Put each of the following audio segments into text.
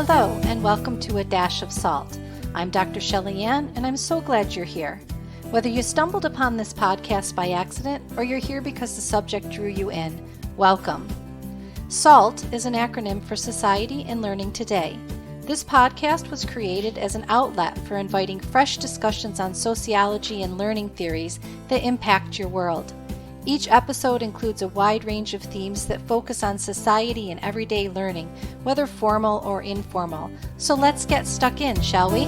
Hello, and welcome to A Dash of Salt. I'm Dr. Shelley Ann, and I'm so glad you're here. Whether you stumbled upon this podcast by accident or you're here because the subject drew you in, welcome. SALT is an acronym for Society and Learning Today. This podcast was created as an outlet for inviting fresh discussions on sociology and learning theories that impact your world. Each episode includes a wide range of themes that focus on society and everyday learning, whether formal or informal. So let's get stuck in, shall we?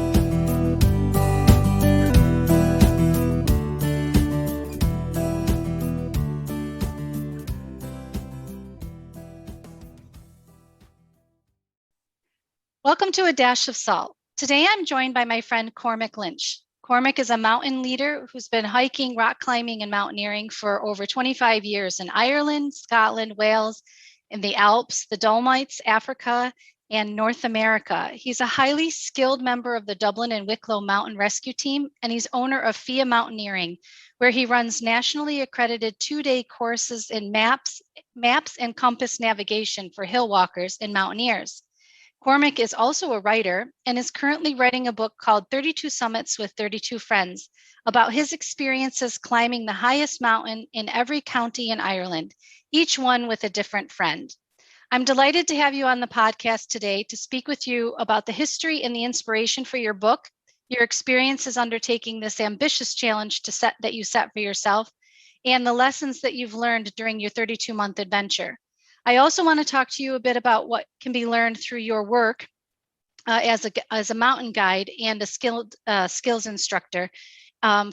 Welcome to A Dash of Salt. Today I'm joined by my friend Cormac Lynch. Cormac is a mountain leader who's been hiking, rock climbing, and mountaineering for over 25 years in Ireland, Scotland, Wales, in the Alps, the Dolomites, Africa, and North America. He's a highly skilled member of the Dublin and Wicklow Mountain Rescue Team, and he's owner of Fia Mountaineering, where he runs nationally accredited 2-day courses in maps and compass navigation for hill walkers and mountaineers. Cormac is also a writer and is currently writing a book called 32 Summits with 32 Friends about his experiences climbing the highest mountain in every county in Ireland, each one with a different friend. I'm delighted to have you on the podcast today to speak with you about the history and the inspiration for your book, your experiences undertaking this ambitious challenge that you set for yourself, and the lessons that you've learned during your 32-month adventure. I also want to talk to you a bit about what can be learned through your work as a mountain guide and a skills instructor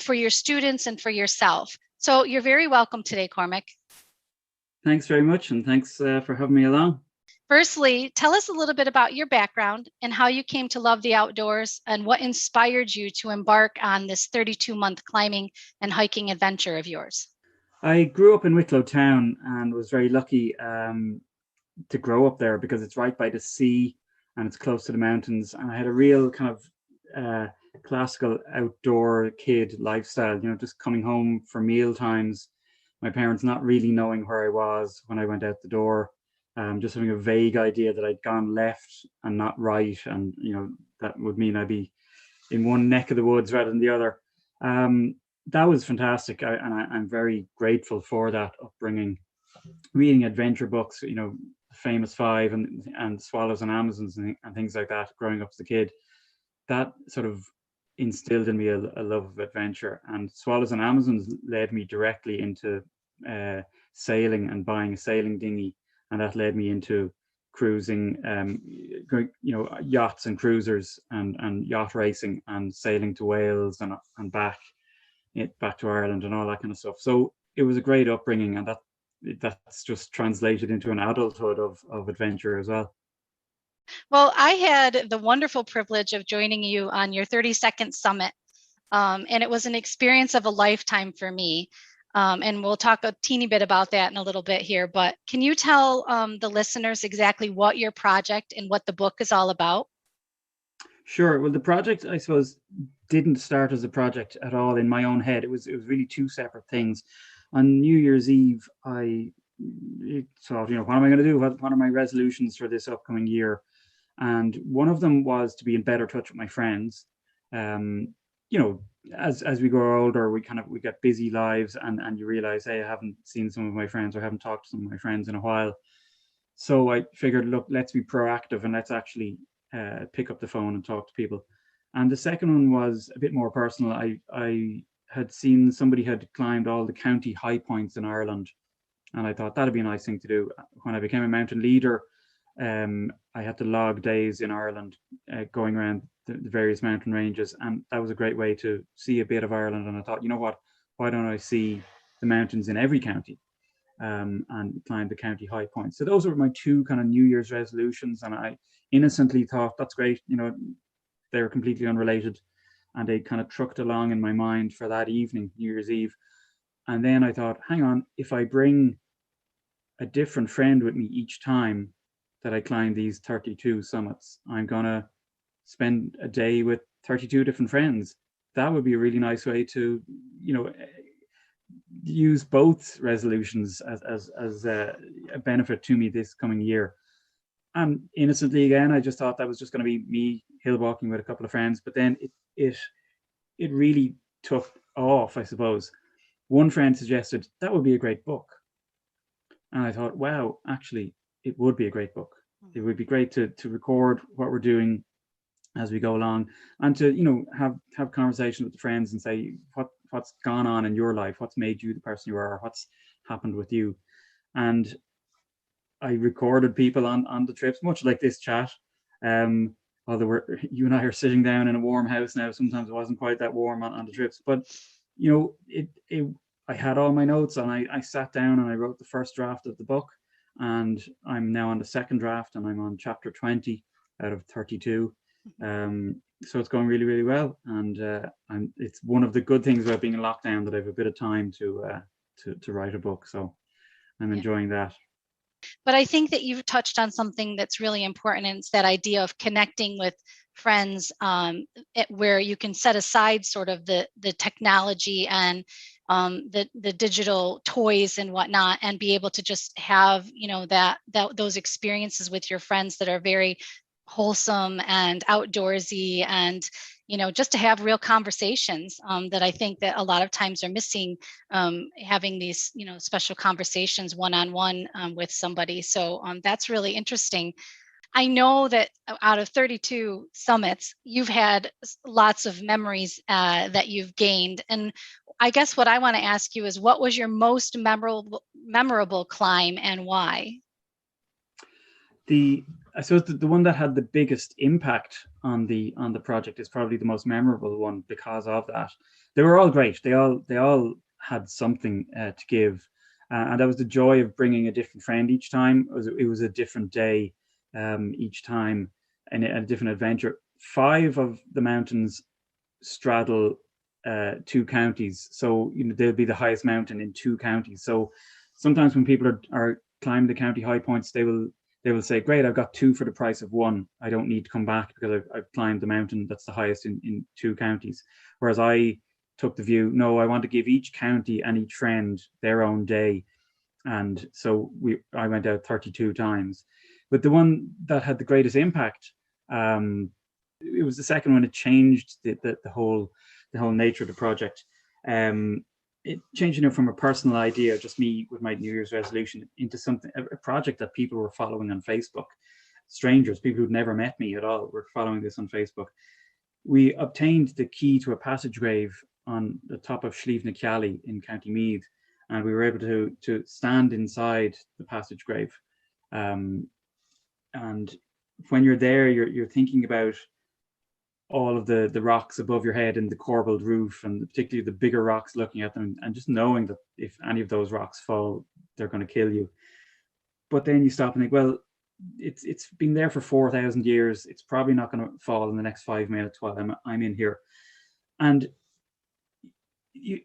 for your students and for yourself. So you're very welcome today, Cormac. Thanks very much, and thanks for having me along. Firstly, tell us a little bit about your background and how you came to love the outdoors and what inspired you to embark on this 32-month climbing and hiking adventure of yours. I grew up in Wicklow Town and was very lucky to grow up there because it's right by the sea and it's close to the mountains. And I had a real kind of classical outdoor kid lifestyle, just coming home for meal times, my parents not really knowing where I was when I went out the door, just having a vague idea that I'd gone left and not right. And, that would mean I'd be in one neck of the woods rather than the other. That was fantastic, and I'm very grateful for that upbringing. Reading adventure books, Famous Five and Swallows and Amazons and things like that, growing up as a kid, that sort of instilled in me a love of adventure. And Swallows and Amazons led me directly into sailing and buying a sailing dinghy, and that led me into cruising, yachts and cruisers and yacht racing and sailing to Wales and back to Ireland and all that kind of stuff. So it was a great upbringing, and that's just translated into an adulthood of adventure as well. Well, I had the wonderful privilege of joining you on your 32nd summit, and it was an experience of a lifetime for me. And we'll talk a teeny bit about that in a little bit here, but can you tell the listeners exactly what your project and what the book is all about? Sure. Well, the project, I suppose, didn't start as a project at all in my own head. It was really two separate things. On New Year's Eve, I thought, what am I going to do? What are my resolutions for this upcoming year? And one of them was to be in better touch with my friends. As we grow older, we get busy lives, and you realize, hey, I haven't seen some of my friends or haven't talked to some of my friends in a while. So I figured, look, let's be proactive and let's actually pick up the phone and talk to people. And the second one was a bit more personal. I had seen somebody had climbed all the county high points in Ireland, and I thought that'd be a nice thing to do. When I became a mountain leader, I had to log days in Ireland going around the various mountain ranges, and that was a great way to see a bit of Ireland. And I thought, why don't I see the mountains in every county and climb the county high points? So those were my two kind of New Year's resolutions, and I innocently thought, that's great. They were completely unrelated, and they kind of trucked along in my mind for that evening, New Year's Eve. And then I thought, hang on, if I bring a different friend with me each time that I climb these 32 summits, I'm gonna spend a day with 32 different friends. That would be a really nice way to, use both resolutions as a benefit to me this coming year. And innocently again, I just thought that was just going to be me hill walking with a couple of friends. But then it really took off, I suppose. One friend suggested that would be a great book. And I thought, wow, actually, it would be a great book. It would be great to record what we're doing as we go along, and to, you know, have conversations with the friends and say what's gone on in your life, what's made you the person you are, what's happened with you. And I recorded people on the trips, much like this chat. Although you and I are sitting down in a warm house now, sometimes it wasn't quite that warm on the trips, but you know, I had all my notes, and I sat down and I wrote the first draft of the book, and I'm now on the second draft, and I'm on chapter 20 out of 32. So it's going really, really well, and it's one of the good things about being in lockdown, that I have a bit of time to write a book. So I'm enjoying that. But I think that you've touched on something that's really important, and it's that idea of connecting with friends, where you can set aside sort of the technology and the digital toys and whatnot, and be able to just have, you know, that those experiences with your friends that are very wholesome and outdoorsy, and, you know, just to have real conversations, that I think that a lot of times are missing, having these, you know, special conversations one-on-one, with somebody. So that's really interesting. I know that out of 32 summits, you've had lots of memories that you've gained. And I guess what I want to ask you is, what was your most memorable climb, and why? I suppose the one that had the biggest impact on the project is probably the most memorable one, because of that. They were all great. They all had something to give, and that was the joy of bringing a different friend each time. It was a different day each time, and a different adventure. 5 of the mountains straddle 2 counties, so you know, they'll be the highest mountain in 2 counties. So sometimes when people are climbing the county high points, they will say, great, I've got 2 for the price of 1. I don't need to come back because I've climbed the mountain that's the highest in 2 counties. Whereas I took the view, no, I want to give each county and each friend their own day. And so I went out 32 times. But the one that had the greatest impact, it was the second one. It changed the whole nature of the project. It changed, you know, from a personal idea, just me with my New Year's resolution, into a project that people were following on Facebook. Strangers, people who'd never met me at all, were following this on Facebook. We obtained the key to a passage grave on the top of Slieve na Ceallaigh in County Meath, and we were able to stand inside the passage grave. And when you're there, you're thinking about all of the rocks above your head and the corbelled roof, and particularly the bigger rocks, looking at them and just knowing that if any of those rocks fall, they're going to kill you. But then you stop and think, well, it's been there for 4,000 years. It's probably not going to fall in the next 5 minutes while I'm in here. And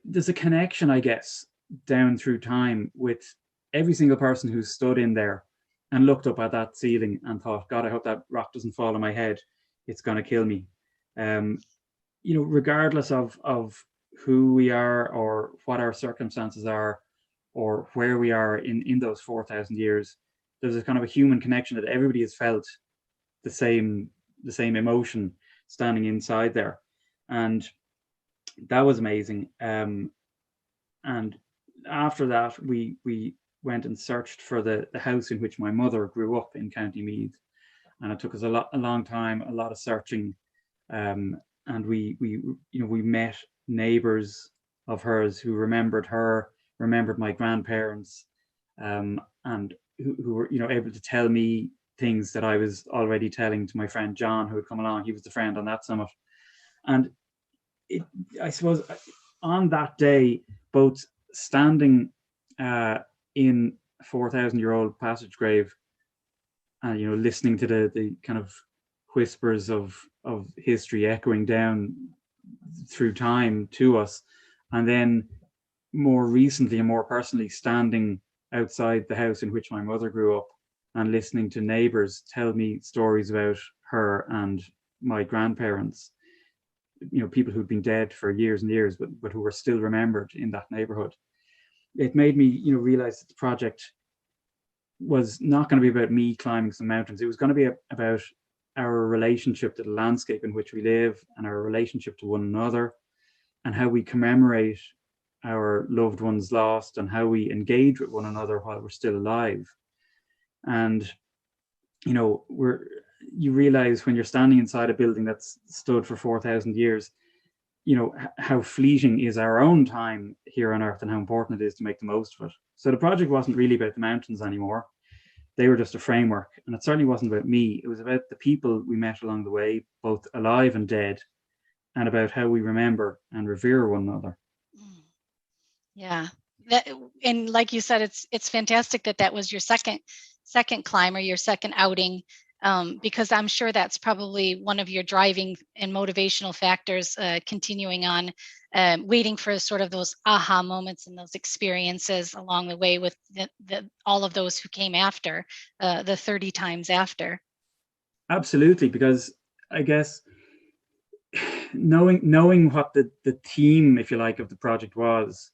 there's a connection, I guess, down through time with every single person who stood in there and looked up at that ceiling and thought, God, I hope that rock doesn't fall on my head. It's going to kill me. You know, regardless of who we are or what our circumstances are or where we are in those 4,000 years, there's a kind of a human connection that everybody has felt the same emotion standing inside there. And that was amazing. And after that, we went and searched for the house in which my mother grew up in County Meath. And it took us a long time, a lot of searching. And we met neighbors of hers who remembered her, remembered my grandparents, and who were, you know, able to tell me things that I was already telling to my friend John, who had come along. He was the friend on that summit. And I suppose on that day, both standing in a 4,000-year-old passage grave, and, you know, listening to the kind of whispers of history echoing down through time to us, and then more recently and more personally standing outside the house in which my mother grew up and listening to neighbors tell me stories about her and my grandparents, you know, people who'd been dead for years and years, but who were still remembered in that neighborhood. It made me, you know, realize that the project was not going to be about me climbing some mountains. It was going to be about our relationship to the landscape in which we live, and our relationship to one another, and how we commemorate our loved ones lost, and how we engage with one another while we're still alive. And you realize when you're standing inside a building that's stood for 4,000 years, how fleeting is our own time here on Earth, and how important it is to make the most of it. So the project wasn't really about the mountains anymore. They were just a framework, and it certainly wasn't about me. It was about the people we met along the way, both alive and dead, and about how we remember and revere one another. Yeah, and like you said, it's fantastic that was your second climb, or your second outing, because I'm sure that's probably one of your driving and motivational factors, continuing on, waiting for sort of those aha moments and those experiences along the way with all of those who came after, the 30 times after. Absolutely, because I guess knowing what the theme, if you like, of the project was,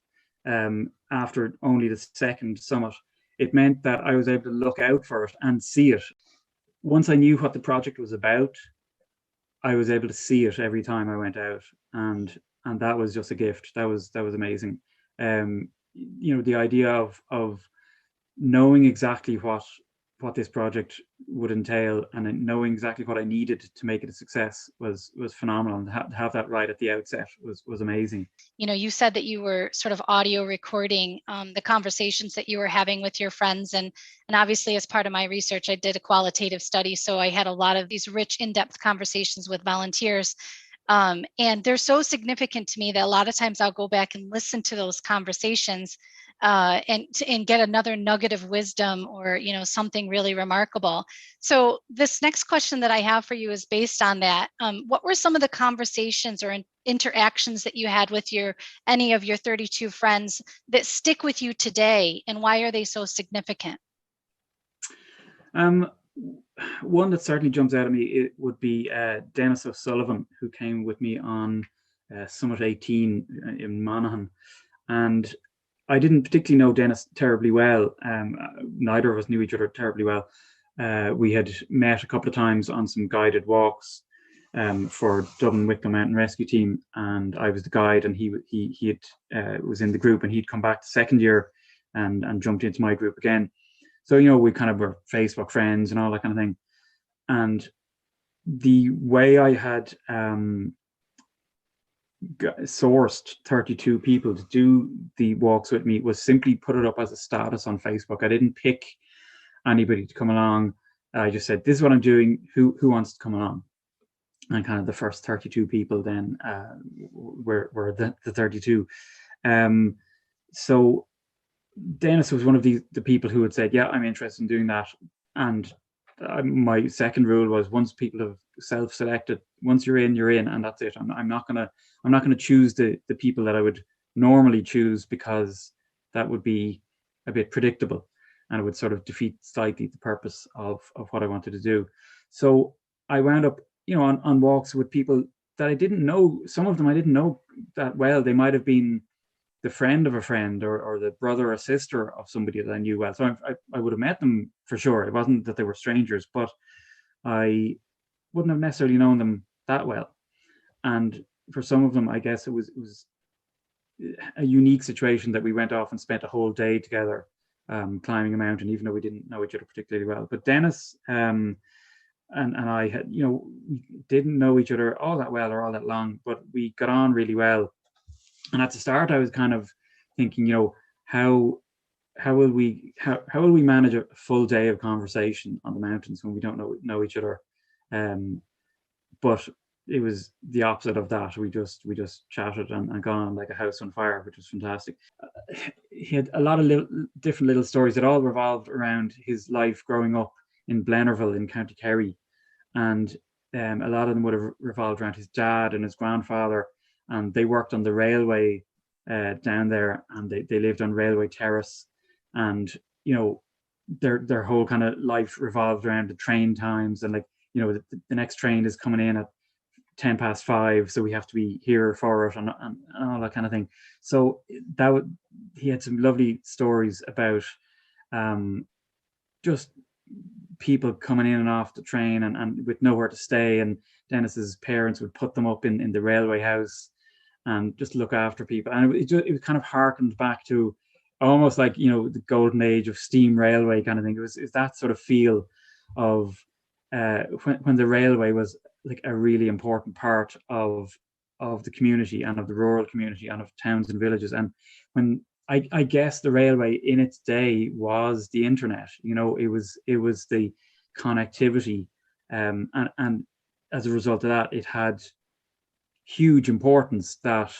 after only the second summit, it meant that I was able to look out for it and see it. Once I knew what the project was about, I was able to see it every time I went out, and that was just a gift. That was amazing. The idea of knowing exactly what this project would entail, and knowing exactly what I needed to make it a success was phenomenal. And to have that right at the outset was amazing. You said that you were sort of audio recording the conversations that you were having with your friends, and obviously, as part of my research, I did a qualitative study, so I had a lot of these rich, in-depth conversations with volunteers. And they're so significant to me that a lot of times I'll go back and listen to those conversations, and get another nugget of wisdom, or something really remarkable. So this next question that I have for you is based on that. What were some of the conversations or interactions that you had with any of your 32 friends that stick with you today, and why are they so significant? One that certainly jumps out at me, it would be Dennis O'Sullivan, who came with me on Summit 18 in Monaghan. And I didn't particularly know Dennis terribly well. Neither of us knew each other terribly well. We had met a couple of times on some guided walks for Dublin Wicklow Mountain Rescue Team, and I was the guide, and he was in the group, and he'd come back the second year and jumped into my group again. So we kind of were Facebook friends and all that kind of thing. And the way I had sourced 32 people to do the walks with me was simply put it up as a status on Facebook. I didn't pick anybody to come along. I just said, this is what I'm doing. Who wants to come along? And kind of the first 32 people then were the 32. So Dennis was one of the people who had said, yeah, I'm interested in doing that. And my second rule was, once people have self-selected, once you're in, and that's it. I'm not gonna choose the people that I would normally choose, because that would be a bit predictable, and it would sort of defeat slightly the purpose of what I wanted to do. So I wound up, on walks with people that I didn't know. Some of them I didn't know that well. They might have been the friend of a friend, or the brother or sister of somebody that I knew well. So I would have met them for sure. It wasn't that they were strangers, but I wouldn't have necessarily known them that well. And for some of them, I guess it was a unique situation that we went off and spent a whole day together climbing a mountain, even though we didn't know each other particularly well. But Dennis and I had, we didn't know each other all that well or all that long, but we got on really well. And at the start, I was kind of thinking, how will we manage a full day of conversation on the mountains when we don't know each other? But it was the opposite of that. We just chatted and gone on like a house on fire, which was fantastic. He had a lot of different little stories that all revolved around his life growing up in Blennerville in County Kerry, and a lot of them would have revolved around his dad and his grandfather. And they worked on the railway down there, and they lived on Railway Terrace, and their whole kind of life revolved around the train times, and the next train is coming in at 5:10, so we have to be here for it, and all that kind of thing. So he had some lovely stories about just people coming in and off the train and with nowhere to stay. And Dennis's parents would put them up in the railway house and just look after people. And it kind of harkened back to almost like, the golden age of steam railway kind of thing. It was that sort of feel of when the railway was like a really important part of the community and of the rural community and of towns and villages. And when I guess the railway in its day was the internet, it was the connectivity. And as a result of that, it had huge importance that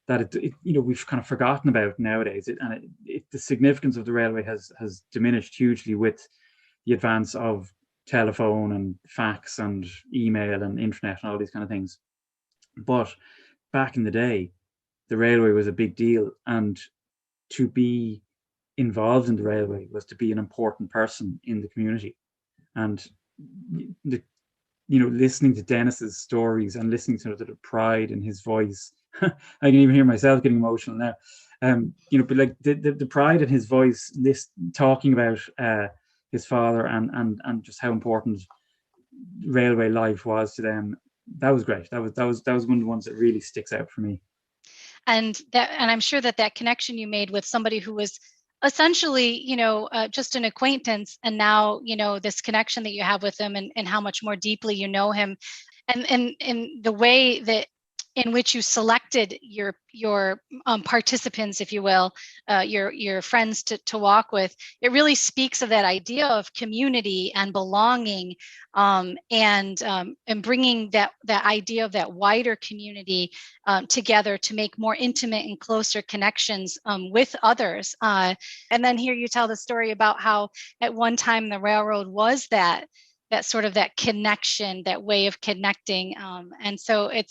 it we've kind of forgotten about nowadays. The significance of the railway has diminished hugely with the advance of telephone and fax and email and internet and all these kind of things. But back in the day, the railway was a big deal, and to be involved in the railway was to be an important person in the community. And listening to Dennis's stories and listening to the pride in his voice, I can even hear myself getting emotional now. But like the pride in his voice, this talking about his father and just how important railway life was to them, that was great. That was one of the ones that really sticks out for me. And I'm sure that connection you made with somebody who was essentially, just an acquaintance, and now, this connection that you have with him and how much more deeply you know him, and the way that in which you selected your participants, if you will, your friends to walk with, it really speaks of that idea of community and belonging, and bringing that idea of that wider community together to make more intimate and closer connections with others. And then here you tell the story about how at one time the railroad was that sort of that connection, that way of connecting. And so it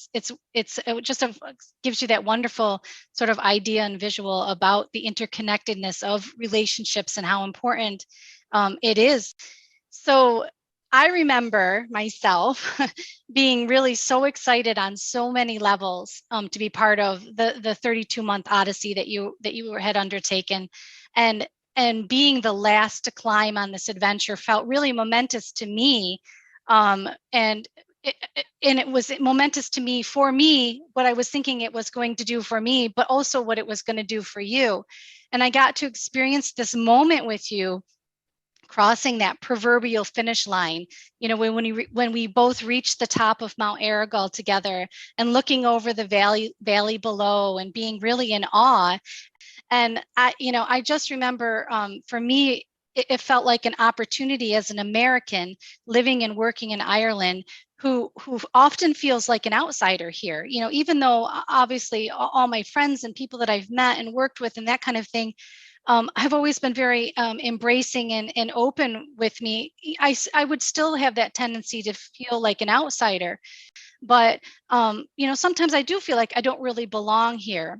just gives you that wonderful sort of idea and visual about the interconnectedness of relationships and how important it is. So I remember myself being really so excited on so many levels to be part of the 32-month odyssey that you had undertaken, and being the last to climb on this adventure felt really momentous to me. And it was momentous to me, for me, what I was thinking it was going to do for me, but also what it was going to do for you. And I got to experience this moment with you, crossing that proverbial finish line, when we both reached the top of Mount Aragal together and looking over the valley below and being really in awe. And I just remember, for me, it felt like an opportunity as an American living and working in Ireland, who often feels like an outsider here. Even though obviously all my friends and people that I've met and worked with and that kind of thing have always been very embracing and open with me, I would still have that tendency to feel like an outsider. But sometimes I do feel like I don't really belong here.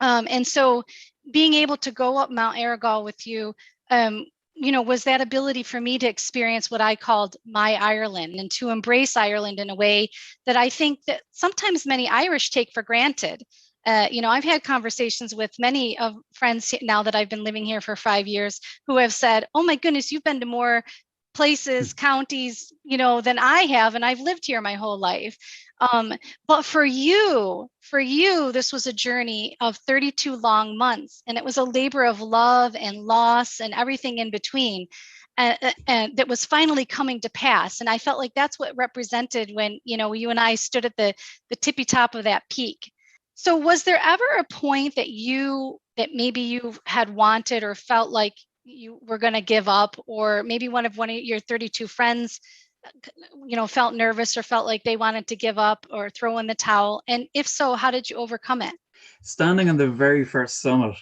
And so being able to go up Mount Aragal with you, was that ability for me to experience what I called my Ireland, and to embrace Ireland in a way that I think that sometimes many Irish take for granted. I've had conversations with many of friends now that I've been living here for 5 years who have said, "Oh my goodness, you've been to more places, counties, than I have, and I've lived here my whole life." But for you, this was a journey of 32 long months, and it was a labor of love and loss and everything in between, and that was finally coming to pass. And I felt like that's what represented when, you and I stood at the tippy top of that peak. So was there ever a point that maybe you had wanted or felt like you were going to give up, or maybe one of your 32 friends felt nervous or felt like they wanted to give up or throw in the towel? And if so, how did you overcome it? Standing on the very first summit,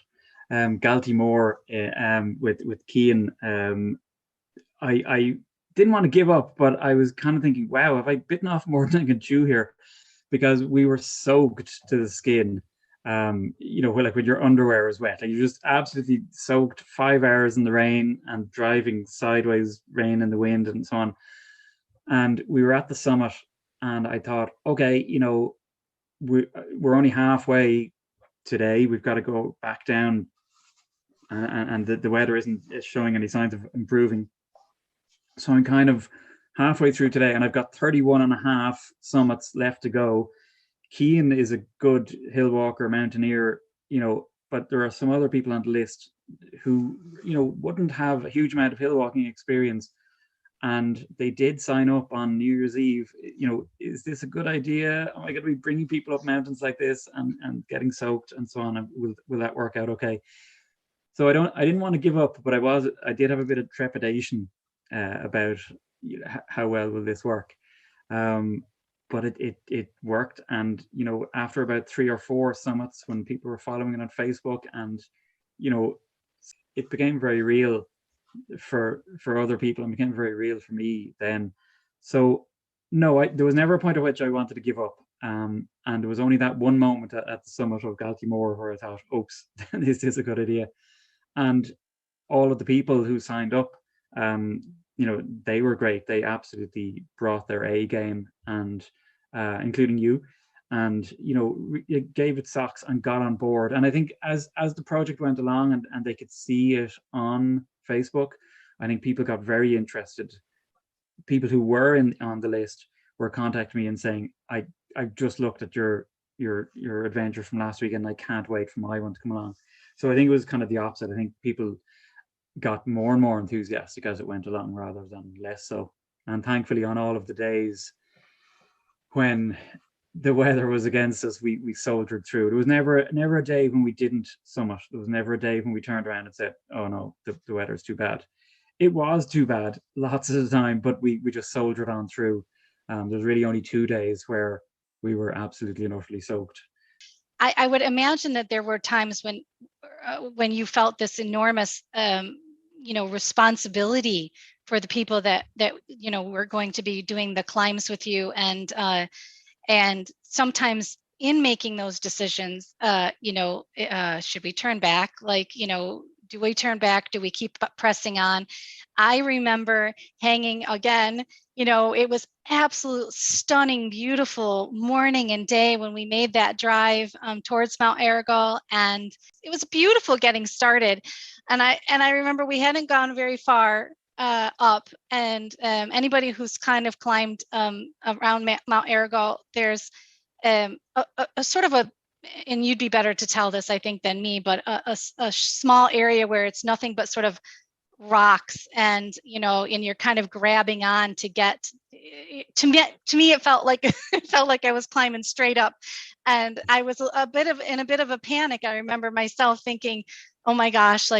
Galtymore, with Cian, I didn't want to give up, but I was kind of thinking, wow, have I bitten off more than I can chew here? Because we were soaked to the skin. Like when your underwear is wet, like you're just absolutely soaked. 5 hours in the rain and driving sideways, rain and the wind and so on. And we were at the summit, and I thought, okay, we're only halfway today. We've got to go back down and the weather isn't showing any signs of improving. So I'm kind of halfway through today, and I've got 31 and a half summits left to go. Cian is a good hill walker, mountaineer, but there are some other people on the list who, wouldn't have a huge amount of hill walking experience. And they did sign up on New Year's Eve. Is this a good idea? Am I going to be bringing people up mountains like this and getting soaked and so on? And will that work out okay? So I didn't want to give up, but I did have a bit of trepidation about how well will this work. But it worked, and after about 3 or 4 summits, when people were following it on Facebook, and it became very real for other people and became very real for me then. So no, there was never a point at which I wanted to give up. And there was only that one moment at the summit of Galtymore where I thought, oops, is this a good idea? And all of the people who signed up, they were great. They absolutely brought their A game, and including you, and it gave it socks and got on board. And I think as the project went along and they could see it on Facebook, I think people got very interested. People who were on the list were contacting me and saying, I've just looked at your adventure from last week and I can't wait for my one to come along. So I think it was kind of the opposite. I think people got more and more enthusiastic as it went along rather than less so. And thankfully, on all of the days when the weather was against us, we soldiered through. There was never a day when we didn't summit. There was never a day when we turned around and said, oh no, the weather's too bad. It was too bad lots of the time, but we just soldiered on through. There's really only 2 days where we were absolutely and utterly soaked. I would imagine that there were times when you felt this enormous responsibility for the people that were going to be doing the climbs with you, and sometimes in making those decisions, should we turn back? Do we turn back? Do we keep pressing on? I remember hanging again, it was absolute stunning, beautiful morning and day when we made that drive towards Mount Errigal, and it was beautiful getting started. And I remember we hadn't gone very far up, and anybody who's kind of climbed around Mount Errigal, there's a sort of and you'd be better to tell this, I think, than me, but a small area where it's nothing but sort of rocks, and and you're kind of grabbing on to get to me it felt like I was climbing straight up, and I was in a bit of a panic. I remember myself thinking, oh my gosh,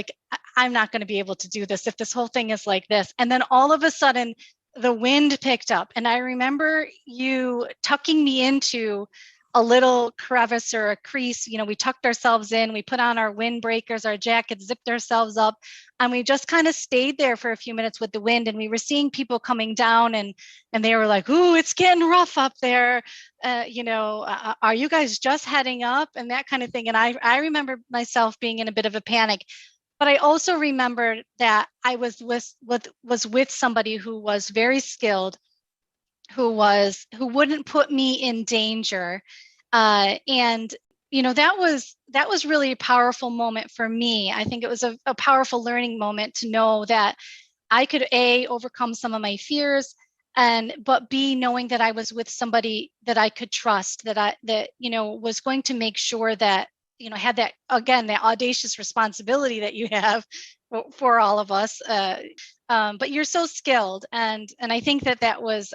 I'm not going to be able to do this if this whole thing is like this. And then all of a sudden the wind picked up, and I remember you tucking me into a little crevice or a crease. We tucked ourselves in, we put on our windbreakers, our jackets, zipped ourselves up, and we just kind of stayed there for a few minutes with the wind. And we were seeing people coming down, and they were like, ooh, it's getting rough up there. Are you guys just heading up? And that kind of thing. And I remember myself being in a bit of a panic. But I also remember that I was with somebody who was very skilled, who wouldn't put me in danger, and that was really a powerful moment for me. I think it was a powerful learning moment to know that I could overcome some of my fears, but B, knowing that I was with somebody that I could trust, that was going to make sure that had that, again, that audacious responsibility that you have for all of us. But you're so skilled, and I think that was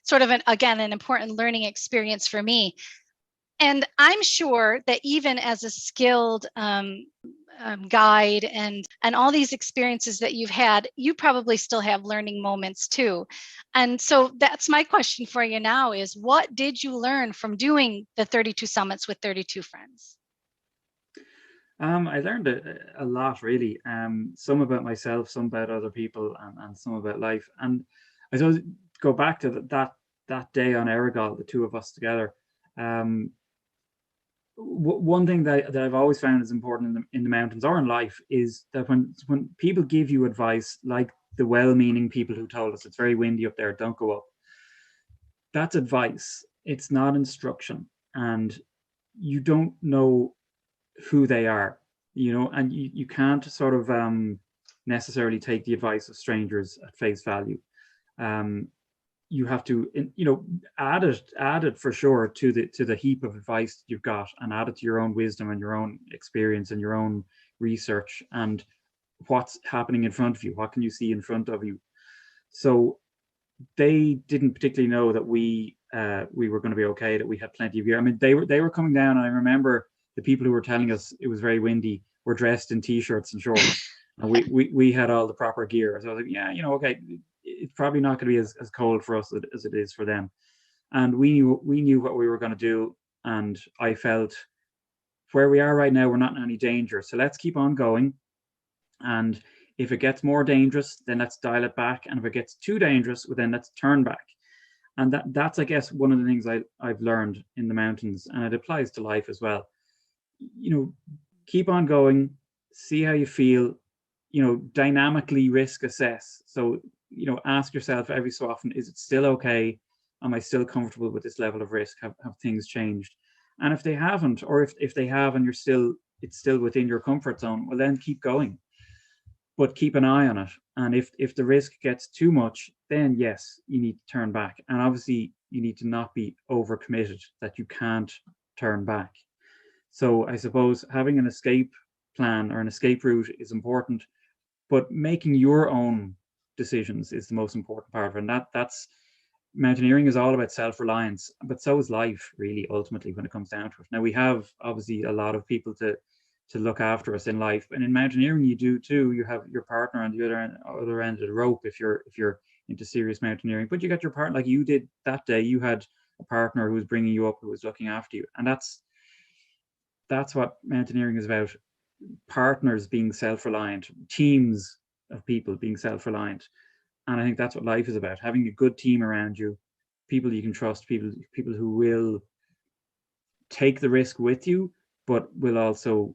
sort of an important learning experience for me. And I'm sure that even as a skilled guide and all these experiences that you've had, you probably still have learning moments too. And so that's my question for you now is, what did you learn from doing the 32 summits with 32 friends? I learned a lot, really. Some about myself, some about other people, and some about life. And I suppose go back to that day on Errigal, the two of us together. One thing that I've always found is important in the mountains or in life is that when people give you advice, like the well-meaning people who told us it's very windy up there, don't go up. That's advice. It's not instruction, and you don't know who they are. and you can't sort of necessarily take the advice of strangers at face value. You have to, add it for sure to the heap of advice you've got, and add it to your own wisdom and your own experience and your own research and what's happening in front of you. What can you see in front of you? So they didn't particularly know that we were going to be okay, that we had plenty of gear. I mean, they were coming down, and I remember the people who were telling us it was very windy were dressed in t-shirts and shorts, and we had all the proper gear. So I was like, yeah, okay, it's probably not going to be as cold for us as it is for them. And we knew what we were going to do, and I felt where we are right now, we're not in any danger. So let's keep on going. And if it gets more dangerous, then let's dial it back. And if it gets too dangerous, well, then let's turn back. And that's, I guess, one of the things I've learned in the mountains, and it applies to life as well. Keep on going, see how you feel, dynamically risk assess. So, ask yourself every so often, is it still okay? Am I still comfortable with this level of risk? Have things changed? And if they haven't, or if they have and it's still within your comfort zone, well, then keep going. But keep an eye on it. And if the risk gets too much, then yes, you need to turn back. And obviously, you need to not be overcommitted that you can't turn back. So I suppose having an escape plan or an escape route is important, but making your own decisions is the most important part of it. And that's mountaineering is all about self-reliance, but so is life, really, ultimately, when it comes down to it. Now, we have obviously a lot of people to look after us in life, and in mountaineering you do too. You have your partner on the other end of the rope if you're into serious mountaineering, but you got your partner, like you did that day. You had a partner who was bringing you up, who was looking after you, and that's what mountaineering is about. Partners being self-reliant, teams of people being self-reliant. And I think that's what life is about, having a good team around you, people you can trust, people who will take the risk with you, but will also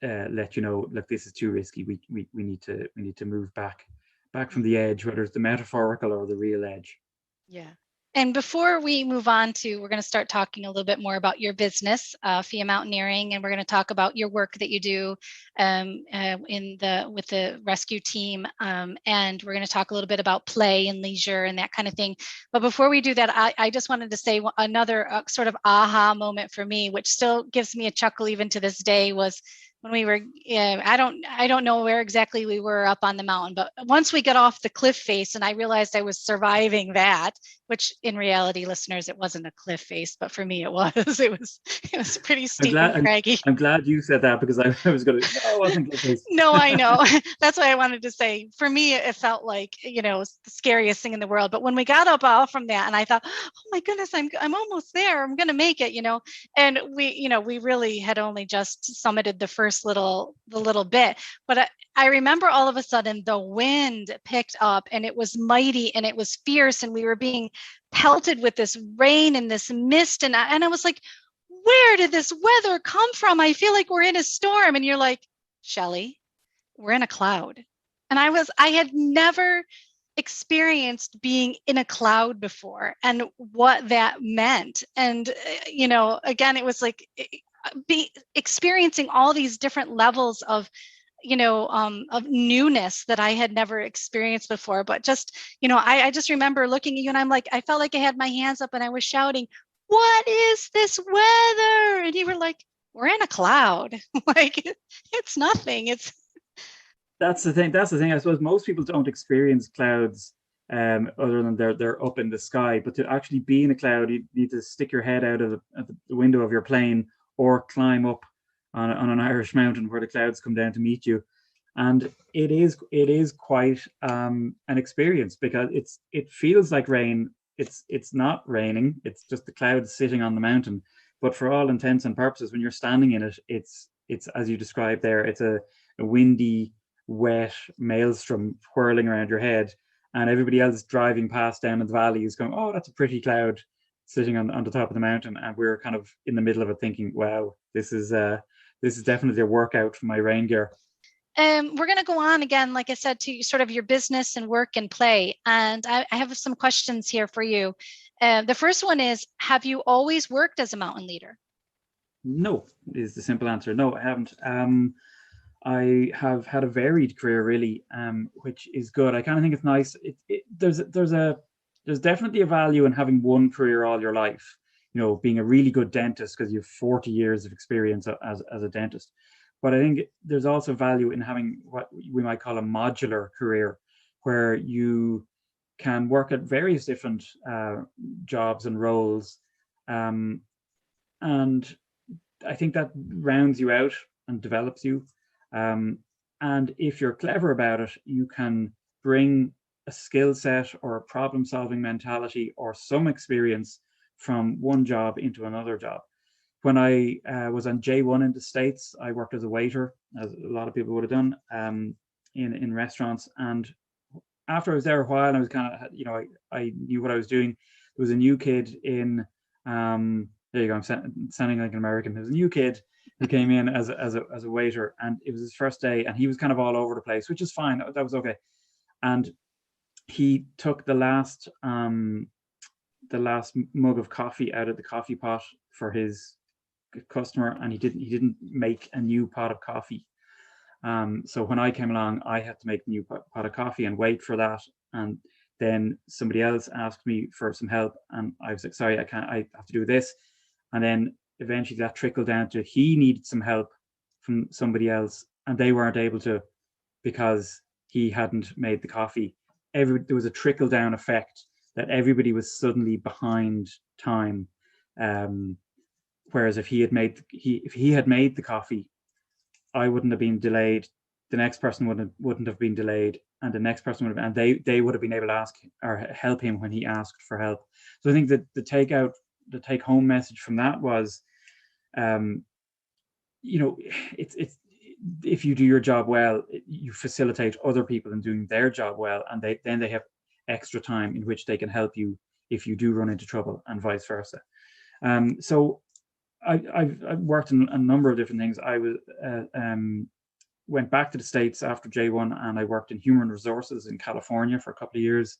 let you know, look, this is too risky. We need to move back from the edge, whether it's the metaphorical or the real edge. Yeah. And before we move on we're going to start talking a little bit more about your business, Fia Mountaineering, and we're going to talk about your work that you do with the rescue team, and we're going to talk a little bit about play and leisure and that kind of thing. But before we do that, I just wanted to say another sort of aha moment for me, which still gives me a chuckle even to this day, was when we were, I don't know where exactly we were up on the mountain, but once we got off the cliff face and I realized I was surviving that, which in reality, listeners, it wasn't a cliff face, but for me it was. It was pretty steep and craggy. I'm glad you said that, because I was going to, no, it wasn't cliff face. No, I know. That's why I wanted to say, for me, it felt like, the scariest thing in the world. But when we got up off from that, and I thought, oh my goodness, I'm almost there. I'm going to make it, and we really had only just summited the little bit. But I remember all of a sudden the wind picked up, and it was mighty and it was fierce, and we were being pelted with this rain and this mist. And I was like, where did this weather come from? I feel like we're in a storm. And you're like, Shelley, we're in a cloud. And I had never experienced being in a cloud before and what that meant. And, again, it was like experiencing all these different levels of newness that I had never experienced before. But just, I just remember looking at you, and I'm like, I felt like I had my hands up and I was shouting, what is this weather? And you were like, we're in a cloud. Like, it's nothing. That's the thing. I suppose most people don't experience clouds other than they're up in the sky. But to actually be in a cloud, you need to stick your head out of the window of your plane, or climb up on an Irish mountain where the clouds come down to meet you. And it is quite an experience, because it feels like rain. It's not raining. It's just the clouds sitting on the mountain. But for all intents and purposes, when you're standing in it, it's as you described there. It's a windy, wet maelstrom whirling around your head, and everybody else driving past down in the valley is going, "Oh, that's a pretty cloud sitting on the top of the mountain," and we're kind of in the middle of it, thinking, "Wow, this is definitely a workout for my rain gear." We're going to go on again, like I said, to sort of your business and work and play. And I have some questions here for you. The first one is, have you always worked as a mountain leader? No, is the simple answer. No, I haven't. I have had a varied career really, which is good. I kind of think it's nice. There's definitely a value in having one career all your life. You know, being a really good dentist because you have 40 years of experience as a dentist. But I think there's also value in having what we might call a modular career, where you can work at various different jobs and roles, um, and I think that rounds you out and develops you. Um, and if you're clever about it, you can bring a skill set or a problem solving mentality or some experience from one job into another job. When I was on J1 in the States, I worked as a waiter, as a lot of people would have done, in restaurants. And after I was there a while, I was kind of, I knew what I was doing. There was a new kid in, there you go, I'm sounding like an American. There was a new kid who came in as a waiter, and it was his first day, and he was kind of all over the place, which is fine. That was okay. And he took the last mug of coffee out of the coffee pot for his customer, and he didn't make a new pot of coffee. So when I came along, I had to make a new pot of coffee and wait for that. And then somebody else asked me for some help, and I was like, sorry, I can't, I have to do this. And then eventually that trickled down to he needed some help from somebody else, and they weren't able to because he hadn't made the coffee. There was a trickle down effect that everybody was suddenly behind time. Whereas if he had made the coffee, I wouldn't have been delayed. The next person wouldn't have been delayed, and the next person would have, and they would have been able to ask or help him when he asked for help. So I think that the take home message from that was, it's if you do your job well, you facilitate other people in doing their job well, and then they have extra time in which they can help you if you do run into trouble, and vice versa. So I've worked in a number of different things. I was went back to the States after J1, and I worked in human resources in California for a couple of years,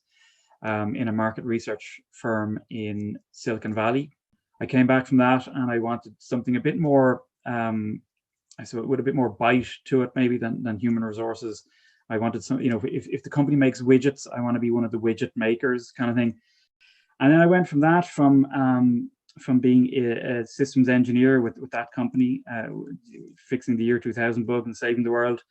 in a market research firm in Silicon Valley. I came back from that, and I wanted something a bit more, with a bit more bite to it maybe than human resources. I wanted some, if the company makes widgets, I want to be one of the widget makers kind of thing. And then I went from that, from being a systems engineer with that company, fixing the year 2000 bug and saving the world,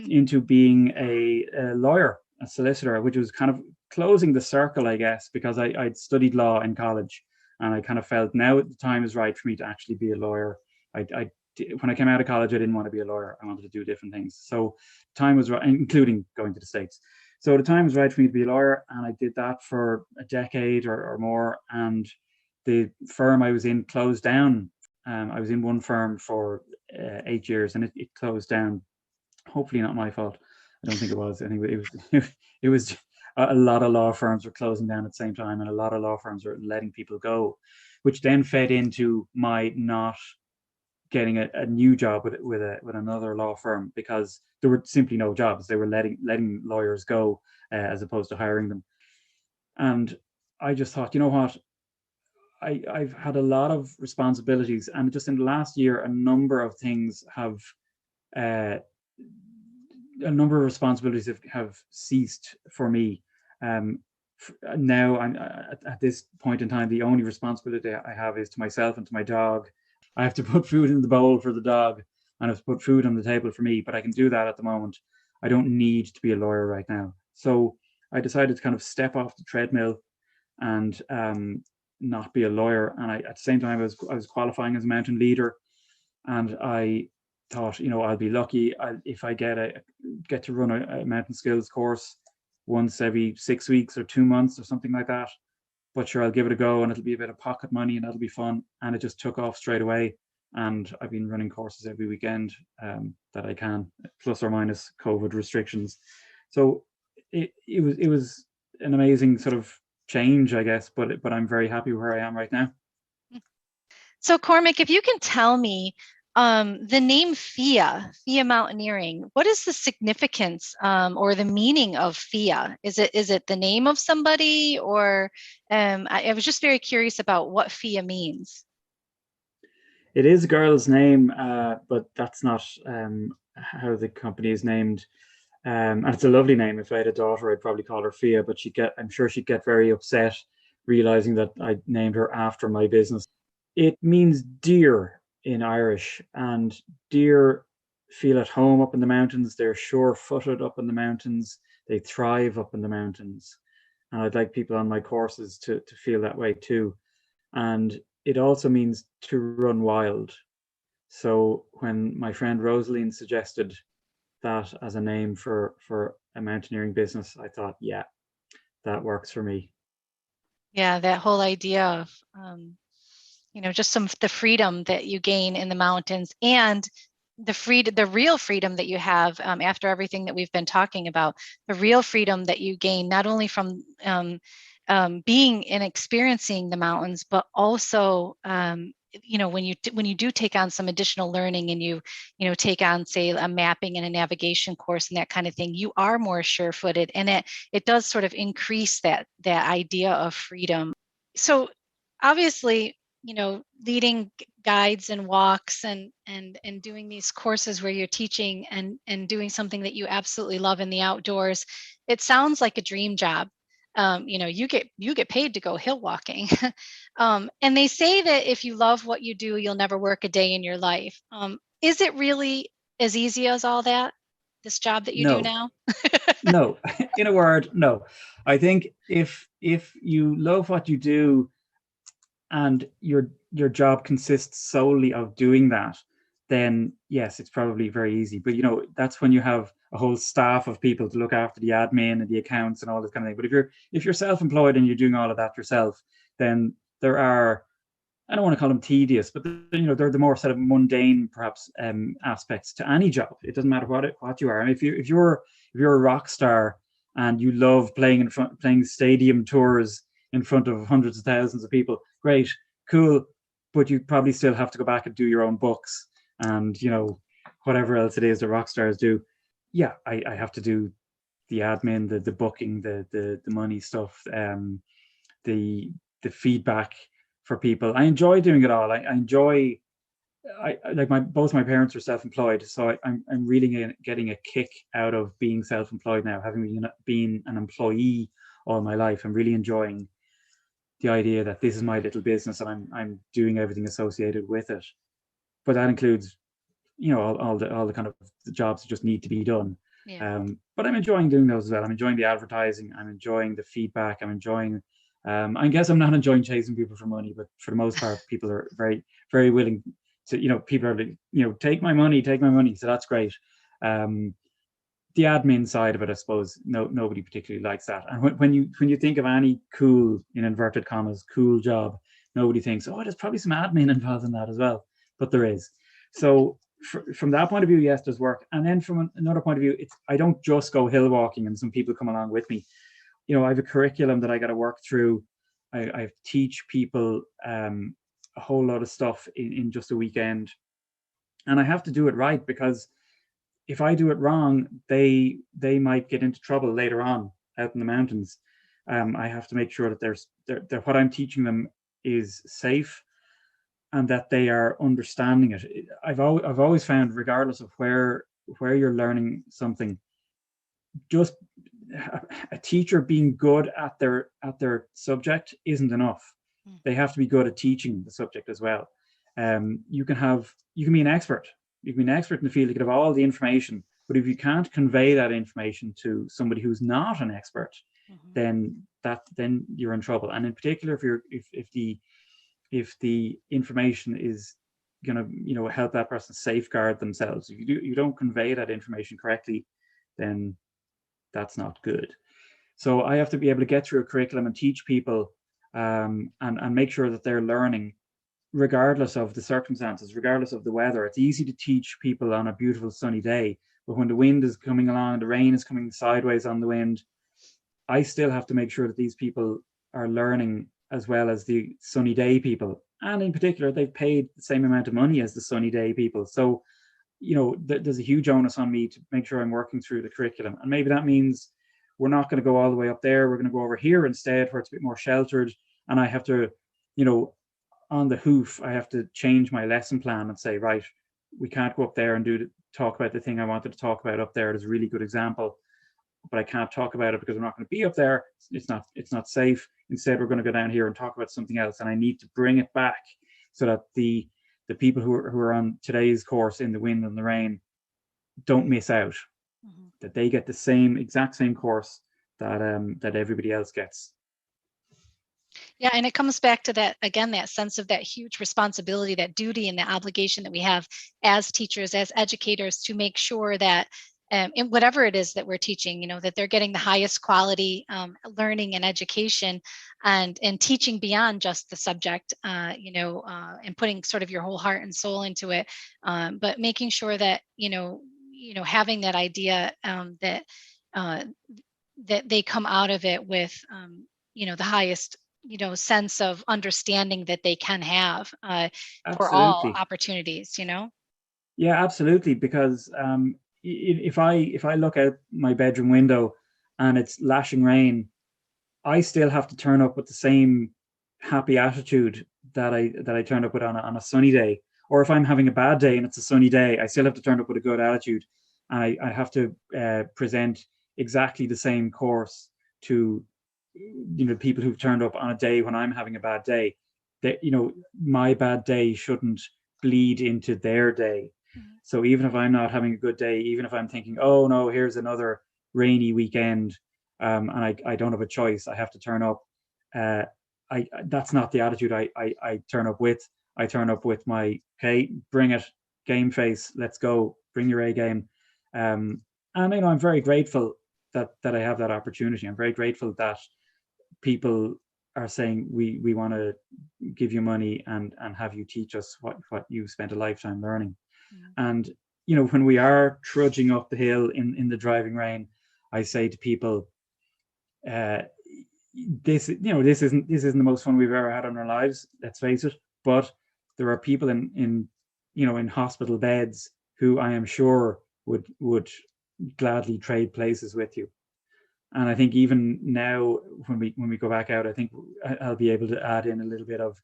into being a lawyer, a solicitor, which was kind of closing the circle, I guess, because I'd studied law in college, and I kind of felt now the time is right for me to actually be a lawyer. When I came out of college, I didn't want to be a lawyer. I wanted to do different things. So time was right, including going to the States. So the time was right for me to be a lawyer, and I did that for a decade or more. And the firm I was in closed down. I was in one firm for 8 years, and it closed down. Hopefully not my fault. I don't think it was. Anyway, it was a lot of law firms were closing down at the same time, and a lot of law firms were letting people go, which then fed into my not getting a new job with another law firm, because there were simply no jobs. They were letting lawyers go, as opposed to hiring them. And I just thought, you know what? I've had a lot of responsibilities, and just in the last year, a number of responsibilities have ceased for me. Now I'm at this point in time, the only responsibility I have is to myself and to my dog. I have to put food in the bowl for the dog, and I have to put food on the table for me, but I can do that at the moment. I don't need to be a lawyer right now. So I decided to kind of step off the treadmill and not be a lawyer. And at the same time, I was qualifying as a mountain leader, and I thought, I'll be lucky if I get to run a mountain skills course once every 6 weeks or 2 months or something like that. But sure, I'll give it a go, and it'll be a bit of pocket money, and that'll be fun. And it just took off straight away. And I've been running courses every weekend that I can, plus or minus COVID restrictions. So it was an amazing sort of change, I guess, but I'm very happy where I am right now. So Cormac, if you can tell me, the name Fia Mountaineering, what is the significance or the meaning of Fia? Is it the name of somebody, or I was just very curious about what Fia means. It is a girl's name, but that's not how the company is named. And it's a lovely name. If I had a daughter, I'd probably call her Fia, but I'm sure she'd get very upset realizing that I named her after my business. It means deer in Irish, and deer feel at home up in the mountains. They're sure-footed up in the mountains. They thrive up in the mountains. And I'd like people on my courses to feel that way too. And it also means to run wild. So when my friend Rosaline suggested that as a name for a mountaineering business, I thought, yeah, that works for me. Yeah, that whole idea of just the freedom that you gain in the mountains, and the real freedom that you have after everything that we've been talking about, the real freedom that you gain not only from being and experiencing the mountains, but also when you do take on some additional learning, and you take on, say, a mapping and a navigation course and that kind of thing, you are more sure-footed, and it does sort of increase that idea of freedom. So obviously, leading guides and walks and doing these courses where you're teaching and doing something that you absolutely love in the outdoors, it sounds like a dream job. You get paid to go hill walking. And they say that if you love what you do, you'll never work a day in your life. Is it really as easy as all that, this job that you do No, now? no. In a word, no. I think if you love what you do and your job consists solely of doing that, then yes, it's probably very easy. But that's when you have a whole staff of people to look after the admin and the accounts and all this kind of thing. But if you're self-employed and you're doing all of that yourself, then there are, I don't want to call them tedious, but they're the more sort of mundane, perhaps, aspects to any job. It doesn't matter what you are. I mean, if you're a rock star and you love playing stadium tours in front of hundreds of thousands of people, great, cool. But you probably still have to go back and do your own books and whatever else it is the rock stars do. Yeah, I have to do the admin, the booking, the money stuff, the feedback for people. I enjoy doing it all. I enjoy. I like both my parents are self-employed, so I'm really getting a kick out of being self-employed now, having been an employee all my life. I'm really enjoying the idea that this is my little business and I'm doing everything associated with it. But that includes, all the kind of the jobs that just need to be done. Yeah. But I'm enjoying doing those as well. I'm enjoying the advertising. I'm enjoying the feedback. I'm enjoying. I guess I'm not enjoying chasing people for money, but for the most part, people are very, very willing to. People are like, take my money. So that's great. The admin side of it, I suppose, nobody particularly likes that. And when you think of any cool, in inverted commas, cool job, nobody thinks, oh, there's probably some admin involved in that as well. But there is. So from that point of view, yes, there's work. And then from another point of view, I don't just go hill walking and some people come along with me. I have a curriculum that I got to work through. I teach people a whole lot of stuff in just a weekend. And I have to do it right, because if I do it wrong, they might get into trouble later on out in the mountains. I have to make sure that what I'm teaching them is safe and that they are understanding it. I've always found, regardless of where you're learning something, just a teacher being good at their subject isn't enough. They have to be good at teaching the subject as well. You can be an expert. You can be an expert in the field. You can have all the information, but if you can't convey that information to somebody who's not an expert, then you're in trouble. And in particular, if the information is going to help that person safeguard themselves, if you don't convey that information correctly, then that's not good. So I have to be able to get through a curriculum and teach people, and make sure that they're learning regardless of the circumstances, regardless of the weather. It's easy to teach people on a beautiful sunny day, but when the wind is coming along, the rain is coming sideways on the wind, I still have to make sure that these people are learning as well as the sunny day people. And in particular, they've paid the same amount of money as the sunny day people. So, there's a huge onus on me to make sure I'm working through the curriculum. And maybe that means we're not going to go all the way up there. We're going to go over here instead, where it's a bit more sheltered. And I have to, on the hoof, I have to change my lesson plan and say, right, we can't go up there and talk about the thing I wanted to talk about up there. There's a really good example, but I can't talk about it because I'm not going to be up there. It's not safe. Instead, we're going to go down here and talk about something else. And I need to bring it back so that the people who are on today's course in the wind and the rain don't miss out, that they get the exact same course that everybody else gets. Yeah, and it comes back to that, again, that sense of that huge responsibility, that duty and the obligation that we have as teachers, as educators, to make sure that in whatever it is that we're teaching, that they're getting the highest quality learning and education, and teaching beyond just the subject, and putting sort of your whole heart and soul into it, but making sure that, having that idea that they come out of it with, the highest sense of understanding that they can have for all opportunities. Yeah, absolutely. Because if I look out my bedroom window and it's lashing rain, I still have to turn up with the same happy attitude that I turned up with on a sunny day. Or if I'm having a bad day and it's a sunny day, I still have to turn up with a good attitude. And I have to present exactly the same course to people who've turned up on a day when I'm having a bad day. That my bad day shouldn't bleed into their day. So even if I'm not having a good day, even if I'm thinking, oh no, here's another rainy weekend, and I don't have a choice, I have to turn up. That's not the attitude I turn up with. I turn up with my, okay, bring it, game face, let's go, bring your A game. And I'm very grateful that I have that opportunity. I'm very grateful that people are saying we want to give you money and have you teach us what you spent a lifetime learning. And when we are trudging up the hill in the driving rain, I say to people, this isn't the most fun we've ever had in our lives, let's face it, but there are people in hospital beds who I am sure would gladly trade places with you. And I think even now, when we go back out, I think I'll be able to add in a little bit of,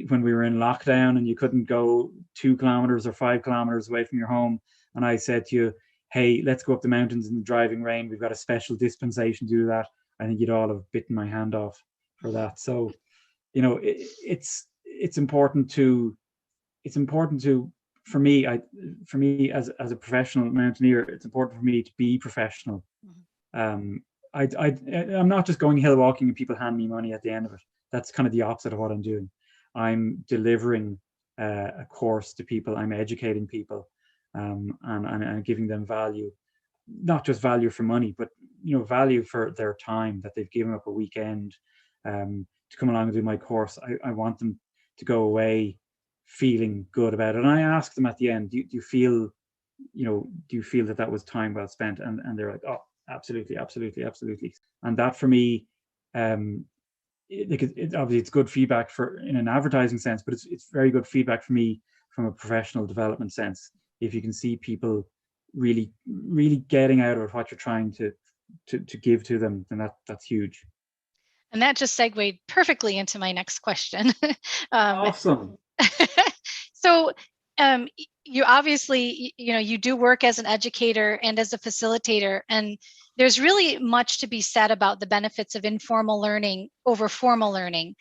when we were in lockdown and you couldn't go 2 kilometers or 5 kilometers away from your home, and I said to you, hey, let's go up the mountains in the driving rain, we've got a special dispensation to do that, I think you'd all have bitten my hand off for that. So, it's important to for me as a professional mountaineer, it's important for me to be professional. I'm not just going hill walking and people hand me money at the end of it. That's kind of the opposite of what I'm doing. I'm delivering a course to people. I'm educating people, and giving them value, not just value for money, but value for their time that they've given up a weekend to come along and do my course. I want them to go away feeling good about it. And I ask them at the end, do you feel that was time well spent? And they're like, oh, absolutely. And that for me, obviously it's good feedback in an advertising sense, but it's very good feedback for me from a professional development sense. If you can see people really, really getting out of what you're trying to give to them, then that's huge. And that just segued perfectly into my next question. Awesome. So you obviously, you do work as an educator and as a facilitator, and there's really much to be said about the benefits of informal learning over formal learning.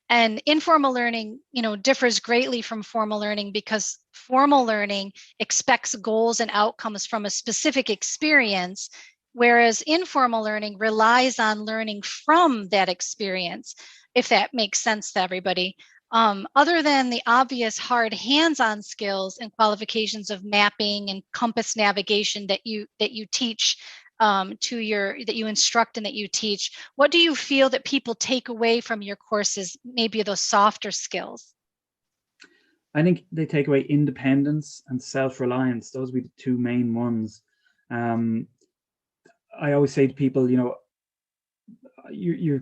And informal learning, differs greatly from formal learning because formal learning expects goals and outcomes from a specific experience, whereas informal learning relies on learning from that experience, if that makes sense to everybody. Other than the obvious hard hands-on skills and qualifications of mapping and compass navigation that you teach that you instruct and that you teach, what do you feel that people take away from your courses, maybe those softer skills? I think they take away independence and self-reliance. Those would be the 2 main ones. I always say to people, you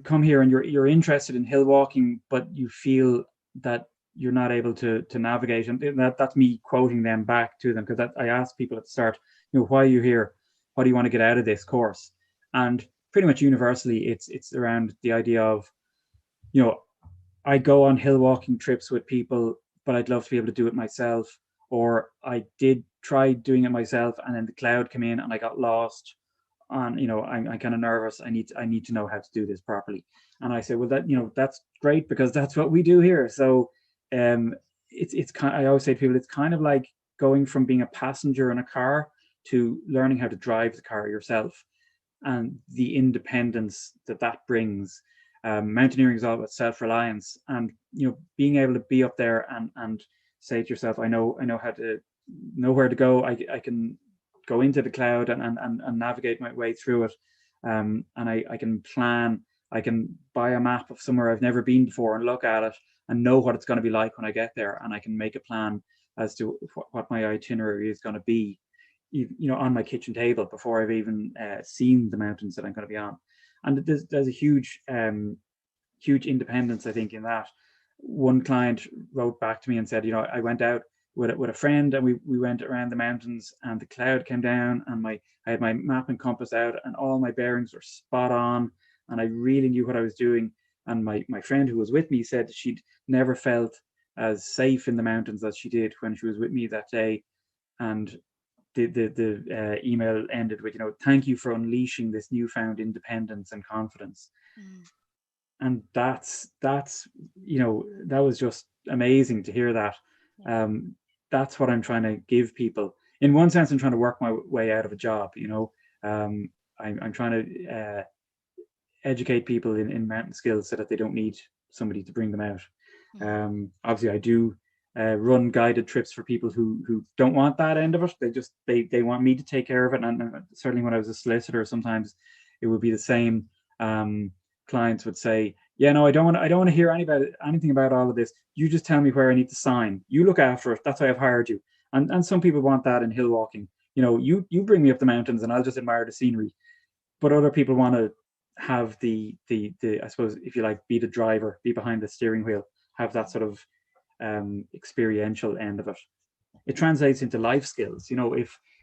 come here and you're interested in hill walking, but you feel that you're not able to navigate, and that's me quoting them back to them, because I ask people at the start, why are you here? What do you want to get out of this course? And pretty much universally, it's around the idea of, I go on hill walking trips with people, but I'd love to be able to do it myself. or I did try doing it myself and then the cloud came in and I got lost. On, I'm kind of nervous. I need to know how to do this properly. And I said, well, that's great, because that's what we do here. So it's kind. I always say to people, it's kind of like going from being a passenger in a car to learning how to drive the car yourself, and the independence that brings. Mountaineering is all about self-reliance, and being able to be up there and say to yourself, I know how to know where to go. I can go into the cloud and navigate my way through it. And I can plan. I can buy a map of somewhere I've never been before and look at it and know what it's going to be like when I get there, and I can make a plan as to what my itinerary is going to be, on my kitchen table before I've even seen the mountains that I'm going to be on. And there's a huge independence, I think, in that. One client wrote back to me and said, I went out with a friend and we went around the mountains, and the cloud came down and I had my map and compass out and all my bearings were spot on, and I really knew what I was doing. And my friend who was with me said she'd never felt as safe in the mountains as she did when she was with me that day. And the email ended with, thank you for unleashing this newfound independence and confidence. And that's that was just amazing to hear that. That's what I'm trying to give people. In one sense, I'm trying to work my way out of a job. I'm trying to educate people in mountain skills so that they don't need somebody to bring them out. Obviously, I do run guided trips for people who don't want that end of it. They want me to take care of it. And certainly when I was a solicitor, sometimes it would be the same. Clients would say, yeah, no, I don't want to hear anything about all of this. You just tell me where I need to sign. You look after it. That's why I've hired you. And some people want that in hill walking. You bring me up the mountains and I'll just admire the scenery. But other people want to have the I suppose, if you like, be the driver, be behind the steering wheel, have that sort of experiential end of it. It translates into life skills.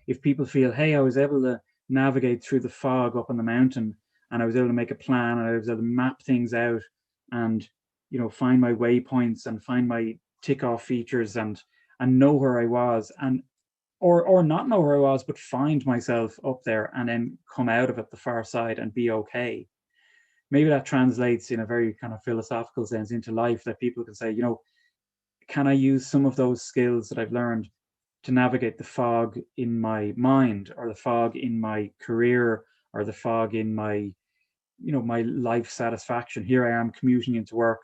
If people feel, hey, I was able to navigate through the fog up on the mountain, and I was able to make a plan, and I was able to map things out, and find my waypoints and find my tick off features and know where I was, and or not know where I was, but find myself up there and then come out of it the far side and be okay. Maybe that translates in a very kind of philosophical sense into life, that people can say, can I use some of those skills that I've learned to navigate the fog in my mind, or the fog in my career, or the fog in my my life satisfaction? Here I am commuting into work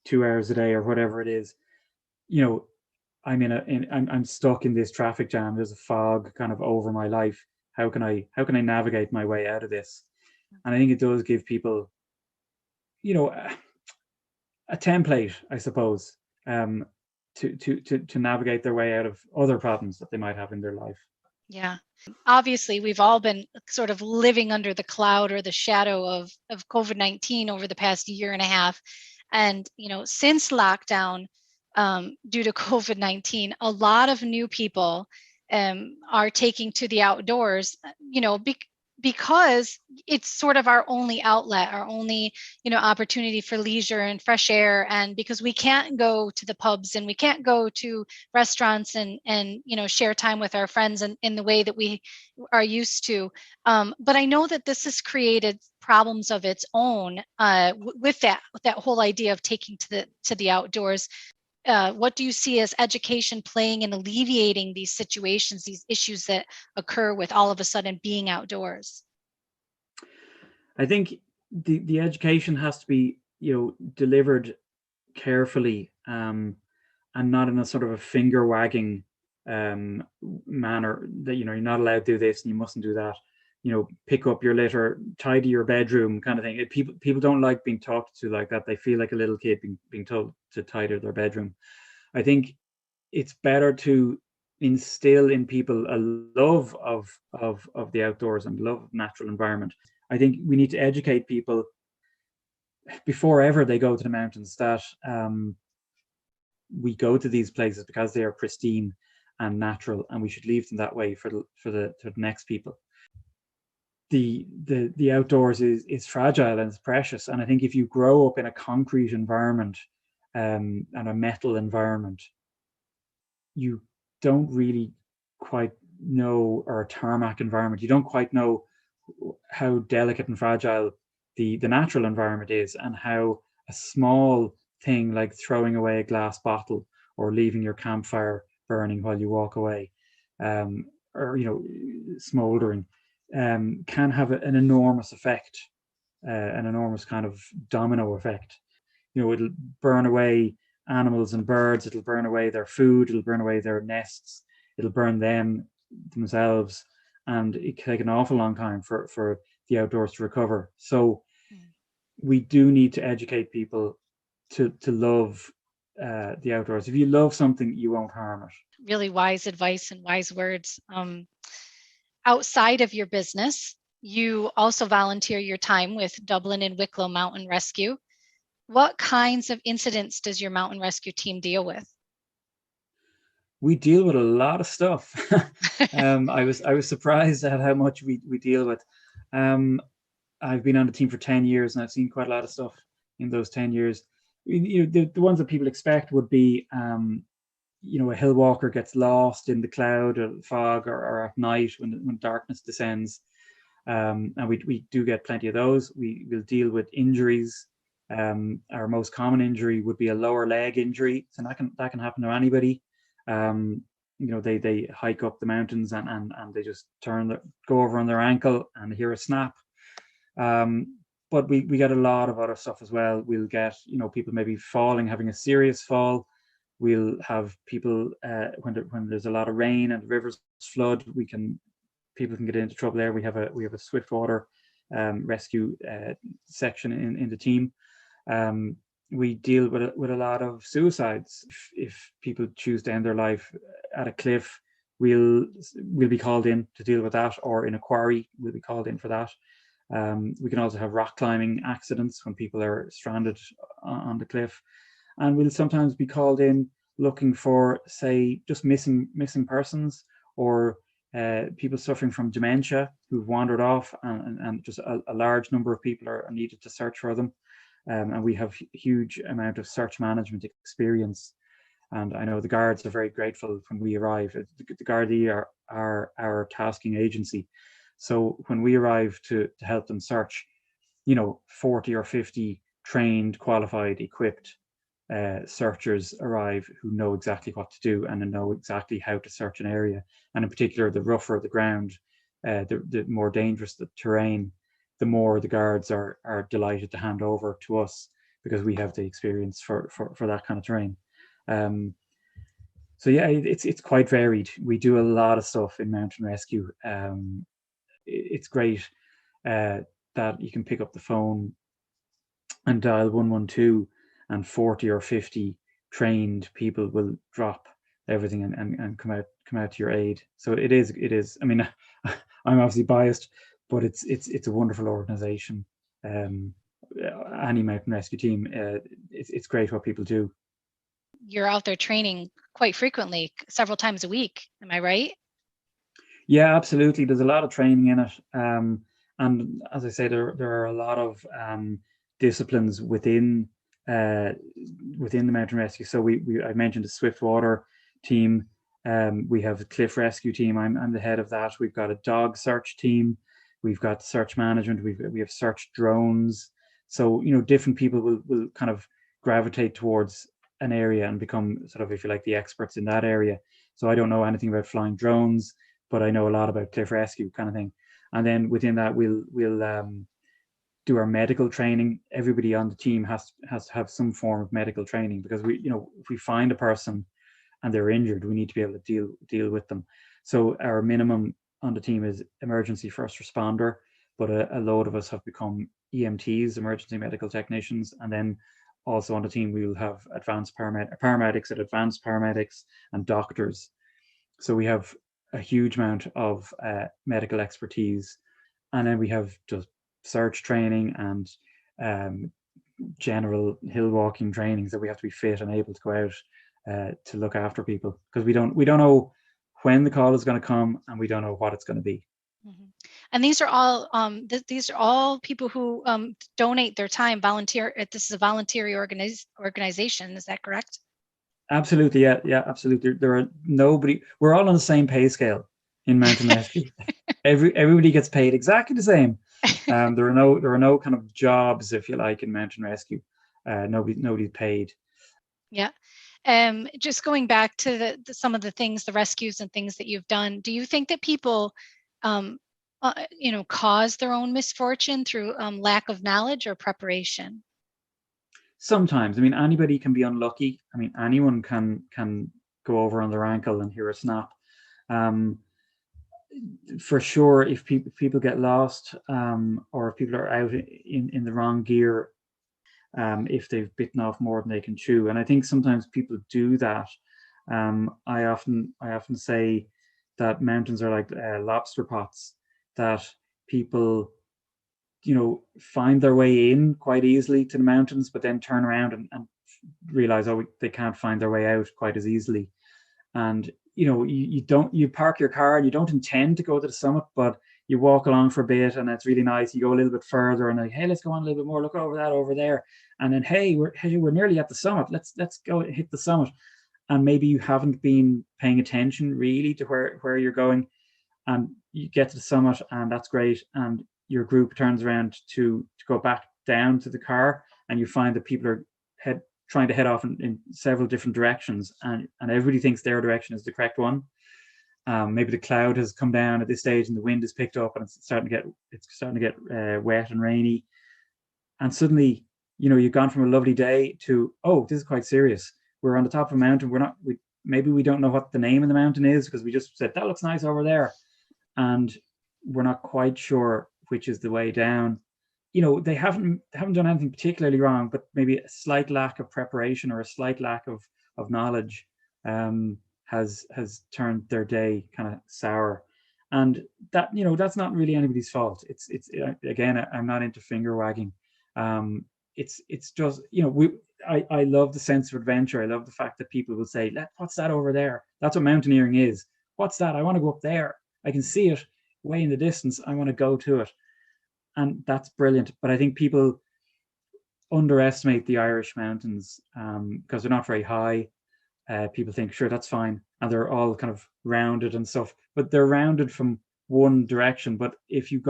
2 hours a day or whatever it is. I'm stuck in this traffic jam. There's a fog kind of over my life. How can I navigate my way out of this? And I think it does give people, a template, I suppose, to navigate their way out of other problems that they might have in their life. Yeah. Obviously, we've all been sort of living under the cloud or the shadow of COVID-19 over the past year and a half. And, since lockdown, due to COVID-19, a lot of new people are taking to the outdoors, because it's sort of our only outlet, our only, opportunity for leisure and fresh air. And because we can't go to the pubs and we can't go to restaurants and share time with our friends in the way that we are used to. But I know that this has created problems of its own with that whole idea of taking to the outdoors. What do you see as education playing in alleviating these situations, these issues that occur with all of a sudden being outdoors? I think the education has to be, delivered carefully, and not in a sort of a finger wagging manner, that you're not allowed to do this and you mustn't do that. Pick up your litter, tidy your bedroom, kind of thing. People don't like being talked to like that. They feel like a little kid being told to tidy their bedroom. I think it's better to instill in people a love of the outdoors and love of natural environment. I think we need to educate people before ever they go to the mountains that we go to these places because they are pristine and natural, and we should leave them that way for the next people. The outdoors is fragile and it's precious, and I think if you grow up in a concrete environment and a metal environment, you don't really quite know, or a tarmac environment, you don't quite know how delicate and fragile the natural environment is, and how a small thing like throwing away a glass bottle or leaving your campfire burning while you walk away, or smoldering, can have an enormous effect, an enormous kind of domino effect. It'll burn away animals and birds, it'll burn away their food, it'll burn away their nests, it'll burn themselves, and it can take an awful long time for the outdoors to recover. So we do need to educate people to love the outdoors. If you love something, you won't harm it. Really wise advice and wise words. Outside of your business, you also volunteer your time with Dublin and Wicklow Mountain Rescue. What kinds of incidents does your mountain rescue team deal with? We deal with a lot of stuff. I was surprised at how much we deal with. I've been on the team for 10 years, and I've seen quite a lot of stuff in those 10 years. The ones that people expect would be, a hill walker gets lost in the cloud or fog, or at night when darkness descends. And we do get plenty of those. We will deal with injuries. Our most common injury would be a lower leg injury, so that can happen to anybody. They hike up the mountains and they just go over on their ankle and hear a snap. But we get a lot of other stuff as well. We'll get people maybe falling, having a serious fall. We'll have people when there's a lot of rain and the rivers flood, people can get into trouble there. We have a swiftwater rescue section in the team. We deal with a lot of suicides. If people choose to end their life at a cliff, we'll be called in to deal with that, or in a quarry, we'll be called in for that. We can also have rock climbing accidents when people are stranded on the cliff, and we'll sometimes be called in looking for, say, just missing persons, or people suffering from dementia who've wandered off, and just a large number of people are needed to search for them. And we have huge amount of search management experience. And I know the guards are very grateful when we arrive. The Gardaí are our tasking agency. So when we arrive to help them search, 40 or 50 trained, qualified, equipped searchers arrive who know exactly what to do and know exactly how to search an area. And in particular, the rougher the ground, the more dangerous the terrain, the more the guards are delighted to hand over to us, because we have the experience for that kind of terrain. So yeah, it's quite varied. We do a lot of stuff in mountain rescue. It's great that you can pick up the phone and dial 112, and 40 or 50 trained people will drop everything and come out to your aid. So it is. I mean, I'm obviously biased, but it's a wonderful organization. Any mountain rescue team, it's great what people do. You're out there training quite frequently, several times a week. Am I right? Yeah, absolutely. There's a lot of training in it. And as I say, there are a lot of disciplines within the mountain rescue. So I mentioned the Swiftwater team. We have a cliff rescue team. I'm the head of that. We've got a dog search team. We've got search management. We have search drones. So different people will kind of gravitate towards an area and become sort of, if you like, the experts in that area. So I don't know anything about flying drones, but I know a lot about cliff rescue kind of thing. And then within that, we'll do our medical training. Everybody on the team has to have some form of medical training, because if we find a person and they're injured, we need to be able to deal with them. So our minimum on the team is emergency first responder, but a load of us have become EMTs, emergency medical technicians, and then also on the team we will have advanced paramedics and advanced paramedics and doctors. So we have a huge amount of medical expertise, and then we have just search training and general hill walking trainings that we have to be fit and able to go out to look after people, because we don't know when the call is going to come, and we don't know what it's going to be. Mm-hmm. And these are all people who donate their time, volunteer. This is a voluntary organization. Is that correct? Absolutely, yeah, absolutely. There are nobody. We're all on the same pay scale in mountain rescue. Everybody gets paid exactly the same. There are no kind of jobs, if you like, in mountain rescue. Nobody's paid. Yeah. Just going back to some of the things, the rescues and things that you've done, do you think that people, cause their own misfortune through lack of knowledge or preparation? Sometimes, I mean, anybody can be unlucky. I mean, anyone can go over on their ankle and hear a snap. Um, for sure, if people get lost, or if people are out in the wrong gear, if they've bitten off more than they can chew, and I think sometimes people do that. I often say that mountains are like lobster pots, that people find their way in quite easily to the mountains, but then turn around and realize, oh, they can't find their way out quite as easily. And you park your car and you don't intend to go to the summit, but you walk along for a bit and it's really nice. You go a little bit further and like, hey, let's go on a little bit more. Look over that over there, and then hey, we're nearly at the summit. Let's go hit the summit. And maybe you haven't been paying attention really to where you're going, and you get to the summit, and that's great. And your group turns around to go back down to the car, and you find that people are trying to head off in several different directions, and everybody thinks their direction is the correct one. Maybe the cloud has come down at this stage, and the wind has picked up, and it's starting to get wet and rainy, and suddenly you've gone from a lovely day to, oh, this is quite serious. We're on the top of a mountain. Maybe we don't know what the name of the mountain is because we just said that looks nice over there, and we're not quite sure which is the way down. They haven't done anything particularly wrong, but maybe a slight lack of preparation or a slight lack of knowledge has turned their day kind of sour. And that's not really anybody's fault. It's again, I'm not into finger wagging. It's just I love the sense of adventure. I love the fact that people will say, what's that over there? That's what mountaineering is. What's that? I want to go up there. I can see it way in the distance. I want to go to it. And that's brilliant. But I think people underestimate the Irish mountains because they're not very high. People think, sure, that's fine. And they're all kind of rounded and stuff, but they're rounded from one direction. But if you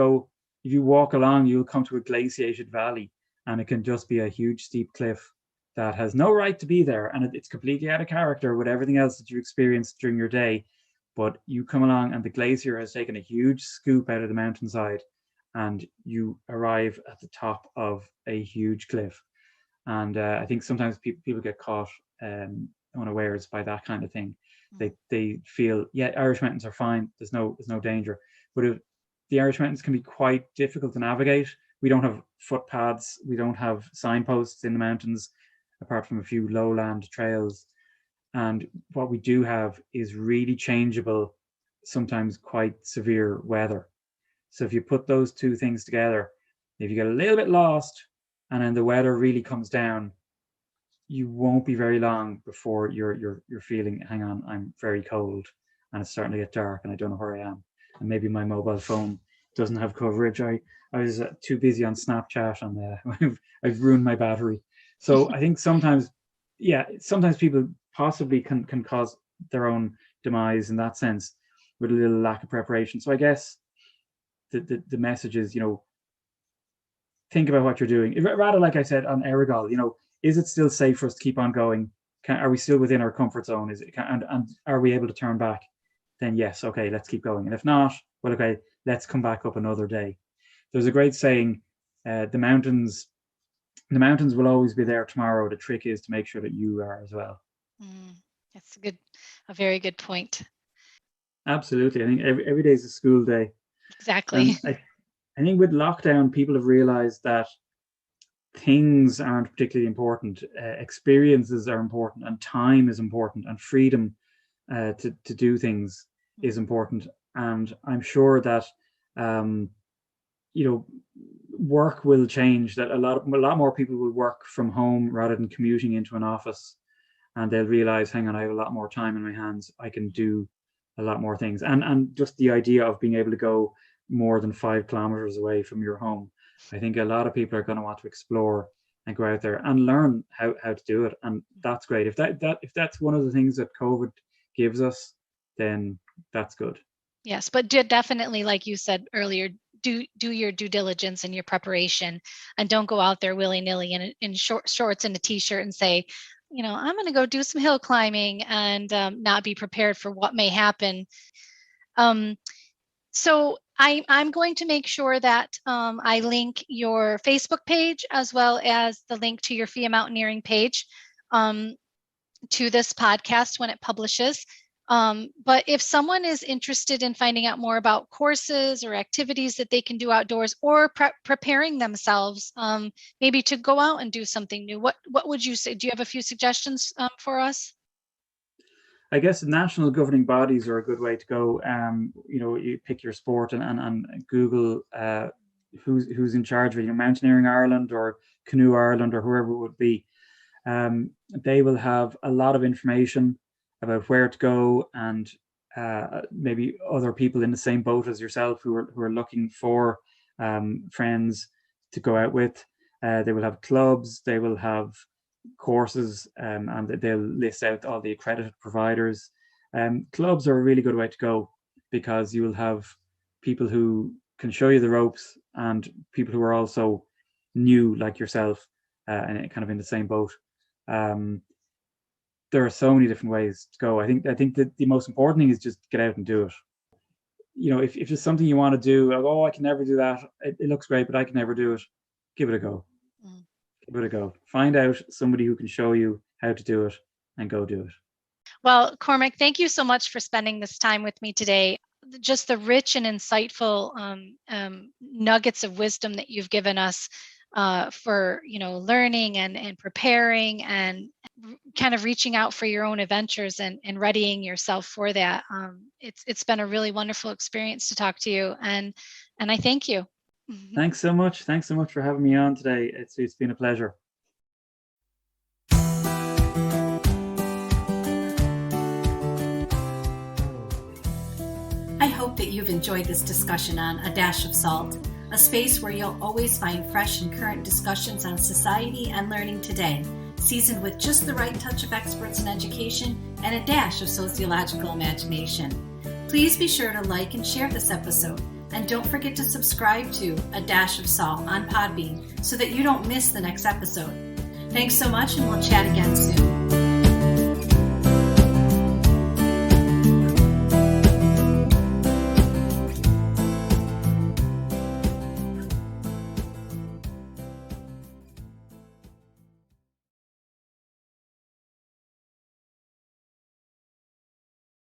walk along, you'll come to a glaciated valley, and it can just be a huge steep cliff that has no right to be there. And it's completely out of character with everything else that you experienced during your day. But you come along and the glacier has taken a huge scoop out of the mountainside, and you arrive at the top of a huge cliff. And I think sometimes people get caught unawares by that kind of thing. They feel, yeah, Irish mountains are fine. There's no danger. But the Irish mountains can be quite difficult to navigate. We don't have footpaths. We don't have signposts in the mountains, apart from a few lowland trails. And what we do have is really changeable, sometimes quite severe weather. So if you put those two things together, if you get a little bit lost and then the weather really comes down, you won't be very long before you're feeling, hang on, I'm very cold and it's starting to get dark and I don't know where I am. And maybe my mobile phone doesn't have coverage. I was too busy on Snapchat and I've ruined my battery. So I think sometimes people possibly can cause their own demise in that sense with a little lack of preparation. So I guess the message is, think about what you're doing. Rather, like I said on Erigol, is it still safe for us to keep on going? Are we still within our comfort zone? And are we able to turn back? Then yes, okay, let's keep going. And if not, well, okay, let's come back up another day. There's a great saying, the mountains will always be there tomorrow. The trick is to make sure that you are as well. That's a very good point. Absolutely. I think every day is a school day. Exactly. And I think with lockdown, people have realized that things aren't particularly important. Experiences are important, and time is important, and freedom to do things is important. And I'm sure that work will change. That a lot more people will work from home rather than commuting into an office, and they'll realize, hang on, I have a lot more time in my hands. I can do a lot more things, and just the idea of being able to go more than 5 kilometers away from your home. I think a lot of people are going to want to explore and go out there and learn how to do it. And that's great. If that's one of the things that COVID gives us, then that's good. Yes, but definitely, like you said earlier, do your due diligence and your preparation, and don't go out there willy-nilly in shorts and a t-shirt and say, I'm going to go do some hill climbing and not be prepared for what may happen. So I'm going to make sure that I link your Facebook page as well as the link to your Fia Mountaineering page to this podcast when it publishes. But if someone is interested in finding out more about courses or activities that they can do outdoors, or preparing themselves maybe to go out and do something new, what would you say? Do you have a few suggestions for us? I guess national governing bodies are a good way to go. You pick your sport and Google who's in charge of it. Mountaineering Ireland or Canoe Ireland or whoever it would be. They will have a lot of information about where to go, and maybe other people in the same boat as yourself who are looking for friends to go out with. They will have clubs. They will have courses, and they'll list out all the accredited providers. Clubs are a really good way to go, because you will have people who can show you the ropes and people who are also new like yourself and kind of in the same boat. There are so many different ways to go. I think that the most important thing is just get out and do it. If it's something you want to do, I can never do that. It looks great, but I can never do it. Give it a go. Give it a go. Find out somebody who can show you how to do it and go do it. Well, Cormac, thank you so much for spending this time with me today. Just the rich and insightful nuggets of wisdom that you've given us for learning and preparing and kind of reaching out for your own adventures and readying yourself for that. It's been a really wonderful experience to talk to you, and I thank you. Thanks so much for having me on today. It's been a pleasure. I hope that you've enjoyed this discussion on A Dash of Salt, a space where you'll always find fresh and current discussions on society and learning today, seasoned with just the right touch of experts in education and a dash of sociological imagination. Please be sure to like and share this episode, and don't forget to subscribe to A Dash of Salt on Podbean so that you don't miss the next episode. Thanks so much, and we'll chat again soon.